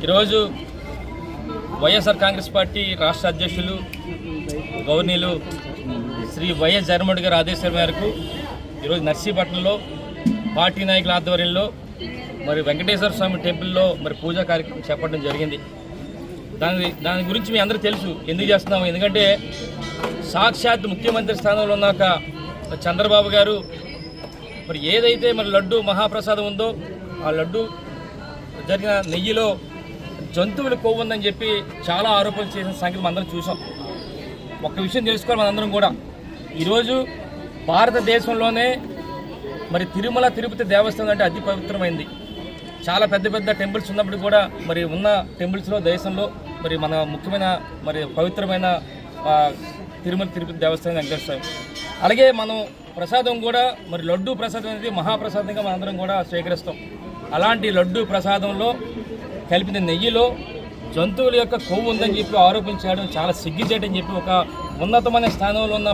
ఈరోజు వైఎస్ఆర్ కాంగ్రెస్ పార్టీ రాష్ట్ర అధ్యక్షులు గవర్నీలు శ్రీ వైఎస్ జగన్మోహన్ గారి ఆదేశాల మేరకు ఈరోజు నర్సీపట్నంలో పార్టీ నాయకుల ఆధ్వర్యంలో మరి వెంకటేశ్వర స్వామి టెంపుల్లో మరి పూజా కార్యక్రమం చేపట్టడం జరిగింది. దాని గురించి మీ అందరూ తెలుసు ఎందుకు చేస్తున్నాము. ఎందుకంటే సాక్షాత్ ముఖ్యమంత్రి స్థానంలో ఉన్నాక చంద్రబాబు గారు మరి ఏదైతే మరి లడ్డు మహాప్రసాదం ఉందో ఆ లడ్డు జరిగిన నెయ్యిలో జంతువులు కొవ్వు ఉందని చెప్పి చాలా ఆరోపణలు చేసిన సంగతి మనందరం చూసాం. ఒక్క విషయం తెలుసుకోవాలి మనందరం కూడా, ఈరోజు భారతదేశంలోనే మరి తిరుమల తిరుపతి దేవస్థానం అంటే అతి పవిత్రమైంది. చాలా పెద్ద పెద్ద టెంపుల్స్ ఉన్నప్పుడు కూడా మరి ఉన్న టెంపుల్స్లో దేశంలో మరి మన ముఖ్యమైన మరి పవిత్రమైన తిరుమల తిరుపతి దేవస్థానం వెంకటేశ్వర స్వామి. అలాగే మనం ప్రసాదం కూడా మరి లడ్డు ప్రసాదం అనేది మహాప్రసాదంగా మనందరం కూడా స్వీకరిస్తాం. అలాంటి లడ్డు ప్రసాదంలో కలిపిన నెయ్యిలో జంతువుల యొక్క కొవ్వు ఉందని చెప్పి ఆరోపించడం చాలా సిగ్గుచేటని చెప్పి ఒక ఉన్నతమైన స్థానంలో ఉన్న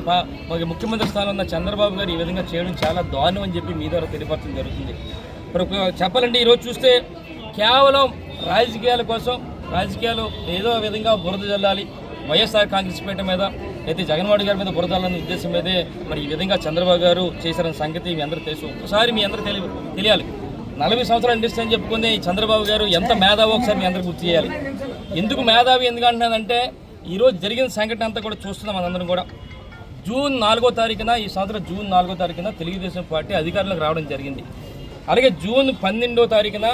ముఖ్యమంత్రి స్థానంలో ఉన్న చంద్రబాబు గారు ఈ విధంగా చేయడం చాలా దారుణం అని చెప్పి మీ ద్వారా తెలియపరచడం జరుగుతుంది. మరి చెప్పాలంటే ఈరోజు చూస్తే కేవలం రాజకీయాల కోసం రాజకీయాలు ఏదో విధంగా బురద జల్లాలి, వైఎస్ఆర్ కాంగ్రెస్ పార్టీ మీద అయితే జగన్మోహన్ గారి మీద బురద జల్లాలనే ఉద్దేశం మీదే మరి ఈ విధంగా చంద్రబాబు గారు చేశారన్న సంగతి మీ అందరూ తెలుసు. ఒకసారి మీ అందరూ తెలియాలి. 40 సంవత్సరాలు ఇండస్ట్రీ అని చెప్పుకునే చంద్రబాబు గారు ఎంత మేధావో ఒకసారి మీ అందరూ గుర్తు చేయాలి. ఎందుకు మేధావి ఎందుకు అంటున్నానంటే ఈరోజు జరిగిన సంఘటన అంతా కూడా చూస్తున్నాం మనందరం కూడా. జూన్ 4వ తారీఖున ఈ సంవత్సరం జూన్ 4వ తారీఖున తెలుగుదేశం పార్టీ అధికారంలోకి రావడం జరిగింది. అలాగే జూన్ 12వ తారీఖున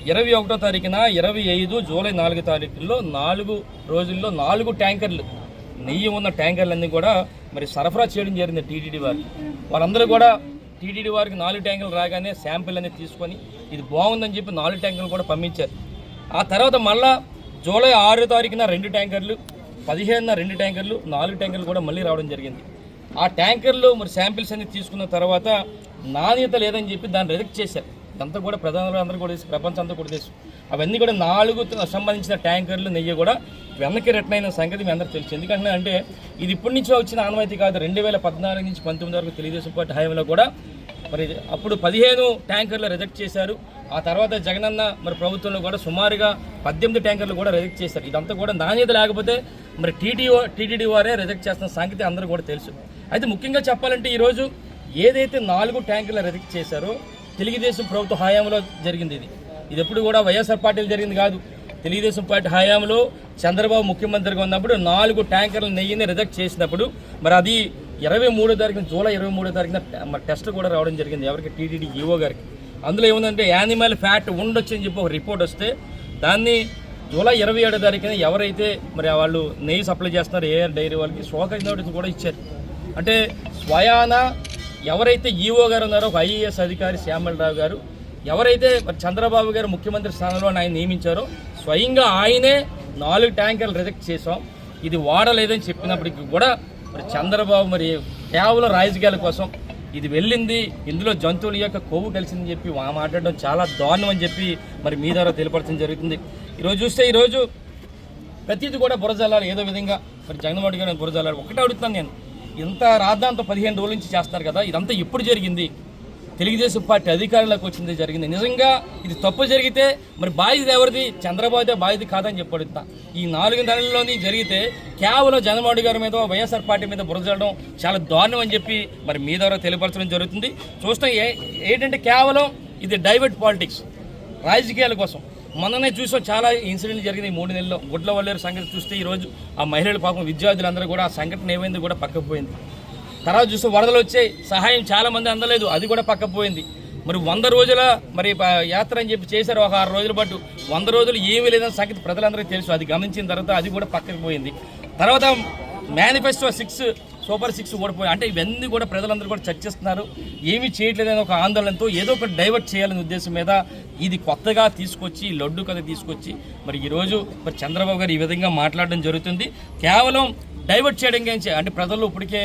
21వ తారీఖున 25 జూలై 4 తారీఖుల్లో 4 రోజుల్లో 4 ట్యాంకర్లు నెయ్యి ఉన్న ట్యాంకర్లన్నీ కూడా మరి సరఫరా చేయడం జరిగింది టీటీడీ వారికి. వాళ్ళందరూ కూడా టీటీడీ వారికి 4 ట్యాంకులు రాగానే శాంపిల్ అనేది తీసుకొని ఇది బాగుందని చెప్పి 4 ట్యాంకులు కూడా పంపించారు. ఆ తర్వాత మళ్ళా జూలై 6వ తారీఖున 2 ట్యాంకర్లు, 15న 2 ట్యాంకర్లు, 4 ట్యాంకర్లు కూడా మళ్ళీ రావడం జరిగింది. ఆ ట్యాంకర్లు మరి శాంపిల్స్ అన్ని తీసుకున్న తర్వాత నాణ్యత లేదని చెప్పి దాన్ని రిజెక్ట్ చేశారు. ఇదంతా కూడా ప్రధానంలో అందరూ కూడా తెలుసు, ప్రపంచం అంతా కూడా తెలుసు. అవన్నీ కూడా 4 సంబంధించిన ట్యాంకర్లు నెయ్యి కూడా వెనక్కి రిటర్న్ అయిన సంగతి మీ అందరూ తెలుసు. ఎందుకంటే అంటే ఇది ఇప్పటి నుంచో వచ్చిన ఆనవాయితీ కాదు. 2014 నుంచి 19 వరకు తెలుగుదేశం పార్టీ హయాంలో కూడా మరి అప్పుడు 15 ట్యాంకర్లు రిజెక్ట్ చేశారు. ఆ తర్వాత జగనన్న మరి ప్రభుత్వంలో కూడా సుమారుగా 18 ట్యాంకర్లు కూడా రిజెక్ట్ చేశారు. ఇదంతా కూడా నాణ్యత లేకపోతే మరి టీటీడీ వారే రిజెక్ట్ చేస్తున్న సంగతి అందరూ కూడా తెలుసు. అయితే ముఖ్యంగా చెప్పాలంటే ఈరోజు ఏదైతే 4 ట్యాంకర్లు రిజెక్ట్ చేశారో తెలుగుదేశం ప్రభుత్వ హయాంలో జరిగింది. ఇది ఎప్పుడు కూడా వైఎస్ఆర్ పార్టీలు జరిగింది కాదు. తెలుగుదేశం పార్టీ హయాంలో చంద్రబాబు ముఖ్యమంత్రిగా ఉన్నప్పుడు 4 ట్యాంకర్ల నెయ్యిని రిజెక్ట్ చేసినప్పుడు మరి అది 23వ తారీఖున జూలై 23వ తారీఖున మరి టెస్ట్ కూడా రావడం జరిగింది. ఎవరికి? టీటీడీ ఈఓ గారికి. అందులో ఏముందంటే యానిమల్ ఫ్యాట్ ఉండొచ్చు అని చెప్పి ఒక రిపోర్ట్ వస్తే దాన్ని జూలై 27వ తారీఖున ఎవరైతే మరి వాళ్ళు నెయ్యి సప్లై చేస్తున్నారో ఏఆర్ డైరీ వాళ్ళకి షోకాజ్ నోటీస్ కూడా ఇచ్చారు. అంటే స్వయాన ఎవరైతే ఈఓ గారు ఉన్నారో ఒక ఐఏఎస్ అధికారి శ్యామలరావు గారు ఎవరైతే మరి చంద్రబాబు గారు ముఖ్యమంత్రి స్థానంలో ఆయన నియమించారో స్వయంగా ఆయనే 4 ట్యాంకర్లు రిజెక్ట్ చేసాం, ఇది వాడలేదని చెప్పినప్పటికీ కూడా మరి చంద్రబాబు మరి కేవలం రాజకీయాల కోసం ఇది వెళ్ళింది, ఇందులో జంతువుల యొక్క కొవ్వు కలిసిందని చెప్పి మాట్లాడడం చాలా దారుణం అని చెప్పి మరి మీ ద్వారా తెలియపరచడం జరుగుతుంది. ఈరోజు చూస్తే ఈరోజు ప్రతిదీ కూడా బురజల్లాలి ఏదో విధంగా మరి జగన్మోహన్ గారు బురజల్లాలి. ఒకటే అడుగుతున్నాను నేను, ఇంత రాద్దాంతో 15 రోజుల నుంచి చేస్తున్నారు కదా, ఇదంతా ఎప్పుడు జరిగింది? తెలుగుదేశం పార్టీ అధికారంలోకి వచ్చింది జరిగింది. నిజంగా ఇది తప్పు జరిగితే మరి బాధ్యత ఎవరిది? చంద్రబాబు బాధ్యత కాదని చెప్పి అడుగుతా. ఈ 4 నెలల్లోని జరిగితే కేవలం జగన్మోహన్ గారి మీద వైఎస్ఆర్ పార్టీ మీద బురదలడం చాలా దారుణం అని చెప్పి మరి మీ ద్వారా తెలియపరచడం జరుగుతుంది. చూస్తాం ఏంటంటే కేవలం ఇది డైవర్ట్ పాలిటిక్స్, రాజకీయాల కోసం. మొన్ననే చూసాం చాలా ఇన్సిడెంట్లు జరిగింది ఈ 3 నెలల్లో. గుడ్ల వల్లేరు సంగతి చూస్తే ఈరోజు ఆ మహిళల పాపం విద్యార్థులందరూ కూడా ఆ సంఘటన ఏమైంది కూడా పక్కకు పోయింది. తర్వాత చూస్తే వరదలు వచ్చాయి, సహాయం చాలా మంది అందలేదు, అది కూడా పక్కకు పోయింది. మరి 100 రోజుల మరి యాత్ర అని చెప్పి చేశారు ఒక 6 రోజుల పాటు. 100 రోజులు ఏమీ లేదని సంగతి ప్రజలందరికీ తెలుసు. అది గమనించిన తర్వాత అది కూడా పక్కకు పోయింది. తర్వాత మేనిఫెస్టో 6 సూపర్ 6 ఓడిపోయి అంటే ఇవన్నీ కూడా ప్రజలందరూ కూడా చర్చిస్తున్నారు. ఏమీ చేయట్లేదని ఒక ఆందోళనతో ఏదో ఒకటి డైవర్ట్ చేయాలనే ఉద్దేశం మీద ఇది కొత్తగా తీసుకొచ్చి లడ్డు కథ తీసుకొచ్చి మరి ఈరోజు మరి చంద్రబాబు గారు ఈ విధంగా మాట్లాడడం జరుగుతుంది. కేవలం డైవర్ట్ చేయడం గురించి అంటే ప్రజల్లో ఇప్పటికే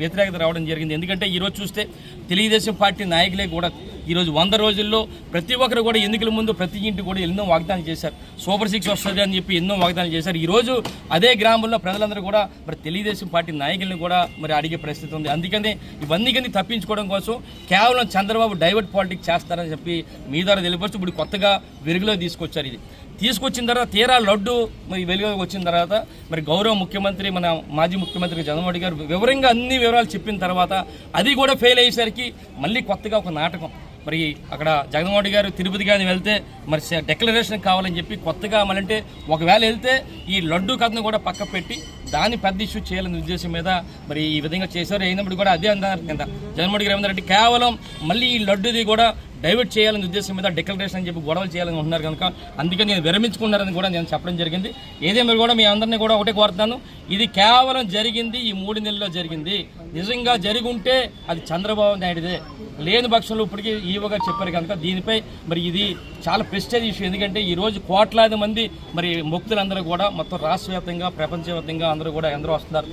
వ్యతిరేకత రావడం జరిగింది. ఎందుకంటే ఈరోజు చూస్తే తెలుగుదేశం పార్టీ నాయకులే కూడా ఈరోజు 100 రోజుల్లో ప్రతి ఒక్కరు కూడా ఎన్నికల ముందు ప్రతి ఇంటికి కూడా ఎన్నో వాగ్దానం చేశారు. సూపర్ 6 వస్తుంది అని చెప్పి ఎన్నో వాగ్దానం చేశారు. ఈరోజు అదే గ్రామంలో ప్రజలందరూ కూడా మరి తెలుగుదేశం పార్టీ నాయకులను కూడా మరి అడిగే పరిస్థితి ఉంది. అందుకని ఇవన్నీ తప్పించుకోవడం కోసం కేవలం చంద్రబాబు డైవర్ట్ పాలిటిక్స్ చేస్తారని చెప్పి మీ ద్వారా తెలియపరుస్తూ ఇప్పుడు కొత్తగా వెలుగులో తీసుకొచ్చారు. ఇది తీసుకొచ్చిన తర్వాత తీరా లడ్డు మరి వెలుగులోకి వచ్చిన తర్వాత మరి గౌరవ ముఖ్యమంత్రి మన మాజీ ముఖ్యమంత్రి జగన్మోహన్ రెడ్డి గారు వివరంగా అన్ని వివరాలు చెప్పిన తర్వాత అది కూడా ఫెయిల్ అయ్యేసరికి మళ్ళీ కొత్తగా ఒక నాటకం. మరి అక్కడ జగన్మోహన్ రెడ్డి గారు తిరుపతి కానీ వెళ్తే మరి డిక్లరేషన్ కావాలని చెప్పి కొత్తగా మళ్ళంటే ఒకవేళ వెళ్తే ఈ లడ్డు కథను కూడా పక్క పెట్టి దాన్ని పెద్ద ఇష్యూ చేయాలనే ఉద్దేశం మీద మరి ఈ విధంగా చేశారు. అయినప్పుడు కూడా అదే అన్నారు కింద జగన్మోహన్ రెడ్డి రేవంత్ రెడ్డి కేవలం మళ్ళీ ఈ లడ్డుది కూడా డైవర్ట్ చేయాలనే ఉద్దేశం మీద డిక్లరేషన్ అని చెప్పి గొడవలు చేయాలని ఉంటున్నారు కనుక అందుకని నేను విరమించుకున్నారని కూడా నేను చెప్పడం జరిగింది. ఏదేమో కూడా మీ అందరినీ కూడా ఒకటే కోరుతాను, ఇది కేవలం జరిగింది ఈ 3 నెలల్లో జరిగింది. నిజంగా జరిగి ఉంటే అది చంద్రబాబు నాయుడుదే, లేని పక్షంలో ఇప్పటికీ ఈవో గారు చెప్పారు కనుక దీనిపై మరి ఇది చాలా ప్రెస్టేజ్ ఇష్యూ. ఎందుకంటే ఈరోజు కోట్లాది మంది మరి భక్తులందరూ కూడా మొత్తం రాష్ట్ర వ్యాప్తంగా ప్రపంచవ్యాప్తంగా అందరూ కూడా ఎందరో వస్తున్నారు.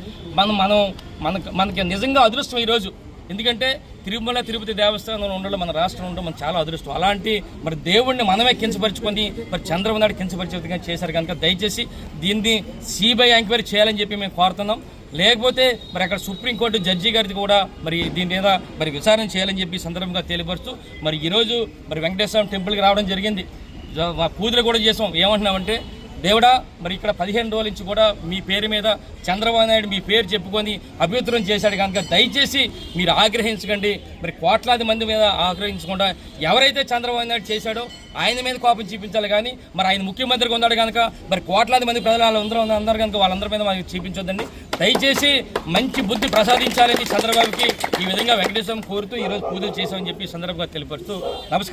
మనకి నిజంగా అదృష్టం ఈరోజు. ఎందుకంటే తిరుమల తిరుపతి దేవస్థానంలో ఉండడం మన రాష్ట్రంలో ఉండడం మన చాలా అదృష్టం. అలాంటి మరి దేవుడిని మనమే కించపరుచుకొని మరి చంద్రబాబు నాయుడు కించపరిచే విధంగా చేశారు కనుక దయచేసి దీన్ని సిబిఐ ఎంక్వైరీ చేయాలని చెప్పి మేము కోరుతున్నాం. లేకపోతే మరి అక్కడ సుప్రీంకోర్టు జడ్జి గారికి కూడా మరి దీని మీద మరి విచారణ చేయాలని చెప్పి సందర్భంగా తెలియపరుస్తూ మరి ఈరోజు మరి వెంకటేశ్వర టెంపుల్కి రావడం జరిగింది. పూజలు కూడా చేసాం. ఏమంటున్నామంటే దేవుడా మరి ఇక్కడ 15 రోజుల నుంచి కూడా మీ పేరు మీద చంద్రబాబు నాయుడు మీ పేరు చెప్పుకొని అభ్యంతరం చేశాడు కనుక దయచేసి మీరు ఆగ్రహించకండి. మరి కోట్లాది మంది మీద ఆగ్రహించకుండా ఎవరైతే చంద్రబాబు నాయుడు చేశాడో ఆయన మీద కోపం చూపించాలి. కానీ మరి ఆయన ముఖ్యమంత్రిగా ఉన్నాడు కనుక మరి కోట్లాది మంది ప్రజలు అందరూ కనుక వాళ్ళందరి మీద మనకి చూపించొద్దండి. దయచేసి మంచి బుద్ధి ప్రసాదించాలని చంద్రబాబుకి ఈ విధంగా వెంకటేశ్వరం కోరుతూ ఈరోజు పూజలు చేశామని చెప్పి సందర్భంగా తెలియపరుస్తూ నమస్కారం.